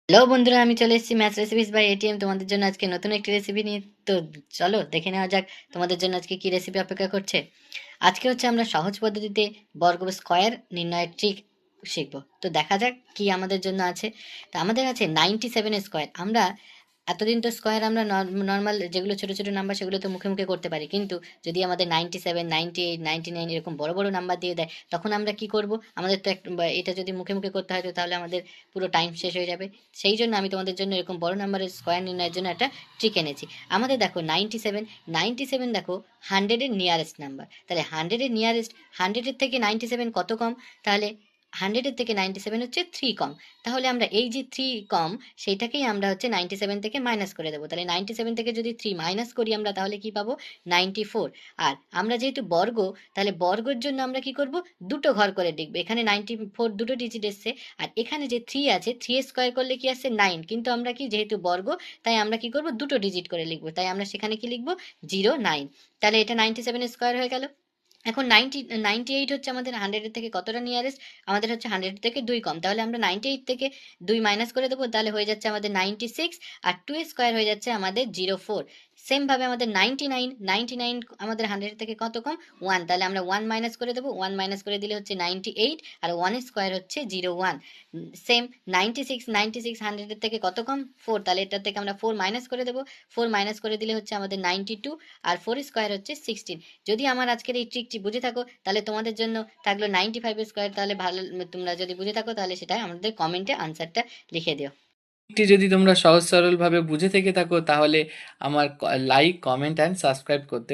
Hello বন্ধুরা, আমি চলে এসেছি ম্যাথ রেসিপিস বাই এটিএম তোমাদের জন্য আজকে নতুন একটি রেসিপি নিয়ে। তো চলো দেখে নেওয়া যাক তোমাদের জন্য আজকে কি রেসিপি অপেক্ষা করছে। আজকে হচ্ছে আমরা সহজ পদ্ধতিতে বর্গ স্কয়ার নির্ণয়ের ট্রিক শিখবো। তো দেখা যাক কি আমাদের জন্য আছে। তো আমাদের আছে 97 স্কয়ার। আমরা এতদিন তো স্কয়ার আমরা নর্মাল যেগুলো ছোট ছোট নাম্বার সেগুলো তো মুখে মুখে করতে পারি, কিন্তু যদি আমাদের 97, 98, 99 এরকম বড় বড় নাম্বার দিয়ে দেয় তখন আমরা কি করব? আমাদের তো এটা যদি মুখে মুখে করতে হয় তো তাহলে আমাদের পুরো টাইম শেষ হয়ে যাবে। সেই জন্য আমি তোমাদের জন্য এরকম বড় নাম্বারের স্কয়ার নির্ণয়ের জন্য একটা ট্রিক এনেছি। আমাদের দেখো 97 দেখো 100-এর নিয়ারেস্ট নাম্বার। তাহলে 100-এর নিয়ারেস্ট, 100-এর থেকে 97 কত কম? তাহলে 100-এর থেকে 97 হচ্ছে 3 কম। তাহলে আমরা এই যে 3 কম সেইটাকেই আমরা হচ্ছে 97 থেকে মাইনাস করে দেবো। তাহলে 97 থেকে যদি 3 মাইনাস করি আমরা তাহলে কি পাবো? 94। আর আমরা যেহেতু বর্গ, তাহলে বর্গের জন্য আমরা কি করব? দুটো ঘর করে লিখবো। এখানে 94 দুটো ডিজিট এসছে, আর এখানে যে 3 আছে 3 স্কোয়ার করলে কি আসছে? 9। কিন্তু আমরা কি, যেহেতু বর্গ, তাই আমরা কি করব? দুটো ডিজিট করে লিখবো। তাই আমরা সেখানে কি লিখবো? 09। তাহলে এটা 97 স্কোয়ার হয়ে গেল। এখন 98 হচ্ছে আমাদের 100-এর থেকে কতটা নিয়ারেস্ট? আমাদের হচ্ছে 100 থেকে 2 কম। তাহলে আমরা 98 থেকে 2 মাইনাস করে দেবো। তাহলে হয়ে যাচ্ছে আমাদের 96, আর 2 স্কোয়ার হয়ে যাচ্ছে আমাদের 04। সেম ভাবে আমাদের 99 আমাদের 100 থেকে কত কম? 1। তাহলে আমরা 1 মাইনাস করে দেবো। 1 মাইনাস করে দিলে হচ্ছে 98, আর 1 স্কোয়ার হচ্ছে 01। সেম 96 100-এর থেকে কত কম? 4। তাহলে এটার থেকে আমরা 4 মাইনাস করে দেবো। 4 মাইনাস করে দিলে হচ্ছে আমাদের 92, আর 4 স্কোয়ার হচ্ছে 16। যদি আমার আজকের এই ট্রিকটি বুঝে থাকো তাহলে তোমাদের জন্য থাকলো 95 স্কোয়ার। তাহলে ভালো, তোমরা যদি বুঝে থাকো তাহলে সেটা আমাদের কমেন্টে আনসারটা লিখে দিও। টি যদি তোমরা সহজ সরলভাবে বুঝে থেকে থাকো তাহলে আমার লাইক, কমেন্ট অ্যান্ড সাবস্ক্রাইব করতে